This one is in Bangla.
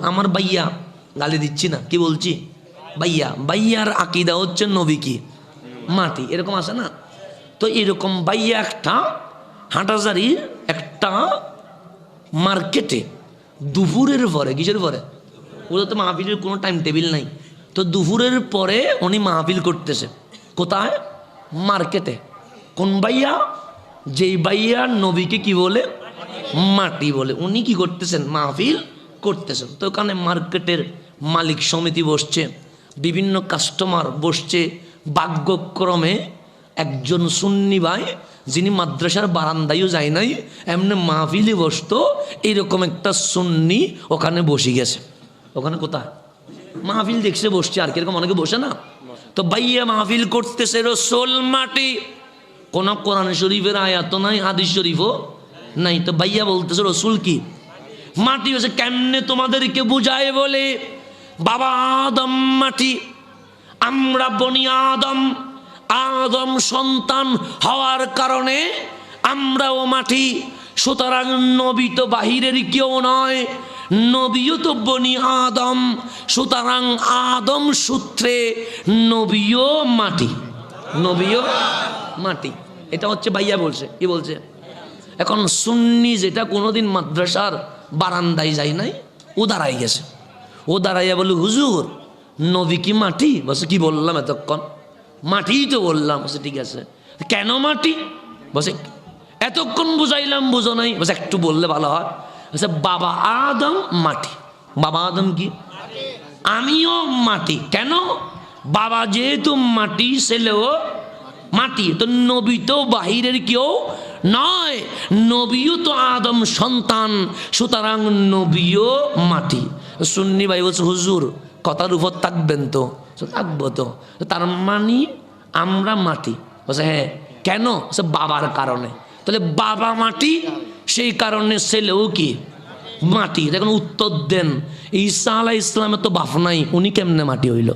আমার ভাইয়া গালি দিচ্ছি না, কি বলছি, ভাইয়া ভাইয়ার আকীদা হচ্ছে নবী কি মাটি, এরকম আছে না? তো এরকম ভাইয়া একটা হাঁটাজারির একটা মার্কেটে দুপুরের পরে, কিসের পরে, ওদের তো মাহফিলের কোনো টাইম টেবিল নাই, তো দুপুরের পরে উনি মাহফিল করতেছে। কোথায়? মার্কেটে। কোন ভাইয়া? যেই ভাইয়া নবীকে কি বলে, মাটি বলে, উনি কি করতেছেন, মাহফিল করতেছেন। তো ওখানে মার্কেটের মালিক সমিতি বসছে, বিভিন্ন কাস্টমার বসছে। ভাগ্যক্রমে একজন সুন্নি ভাই, যিনি মাদ্রাসার বারান্দায়ও যায় নাই, এমনি মাহফিলে বসতো, এইরকম একটা সুন্নি ওখানে বসে গেছে। ওখানে কোথায় মাহফিল দেখছে, বসছে আর কিরকম অনেকে বসে না। তো ভাইয়া মাহফিল করতেছে, রসুল মাটি, কোন কোরআন শরীফের আয়াত নাই, হাদিস শরীফও নাই। তো ভাইয়া বলতেছে রসুল কি মাটি হয়েছে। কেমনে তোমাদেরকে বুঝায় বলে, বাবা আদম মাটি, আমরা বনি আদম, আদম সন্তান হওয়ার কারণে আমরাও মাটি। সুতরাং নবী তো বাহিরের কেউ নয়, নবীও তো বনি আদম, সুতরাং আদম সূত্রে নবীও মাটি, নবীও মাটি। এটা হচ্ছে ভাইয়া বলছে, কি বলছে। এখন সুন্নি যেটা কোনোদিন মাদ্রাসার বারান্দায় যায় নাই, ও দাঁড়াই গেছে। ও দাঁড়াইয়া বলে, হুজুর নবী কি মাটি? বলছে কি বললাম এতক্ষণ, মাটিই তো বললাম। বলছে ঠিক আছে, কেন মাটি? বলছে এতক্ষণ বুঝাইলাম, বুঝো নাই। বলছে একটু বললে ভালো হয়। বলছে বাবা আদম মাটি। বাবা আদম কি? আমিও মাটি। কেন? বাবা যেহেতু মাটি, ছেলেও মাটি, তো নবী তো বাহিরের কেউ নয়, নবীও তো আদম সন্তান, সুতরাং নবীও মাটি। সুন্নি ভাই বলছে হুজুর কথার উপর থাকবেন তো? থাকবো তো। তার মানে আমরা মাটি? বলছে হ্যাঁ। কেন? বলছে বাবার কারণে। তাহলে বাবা মাটি, সেই কারণে ছেলেও কি মাটি। দেখুন উত্তর দেন, ঈসা আলাইহিস সালামের তো বাপ নাই, উনি কেমনে মাটি হইল?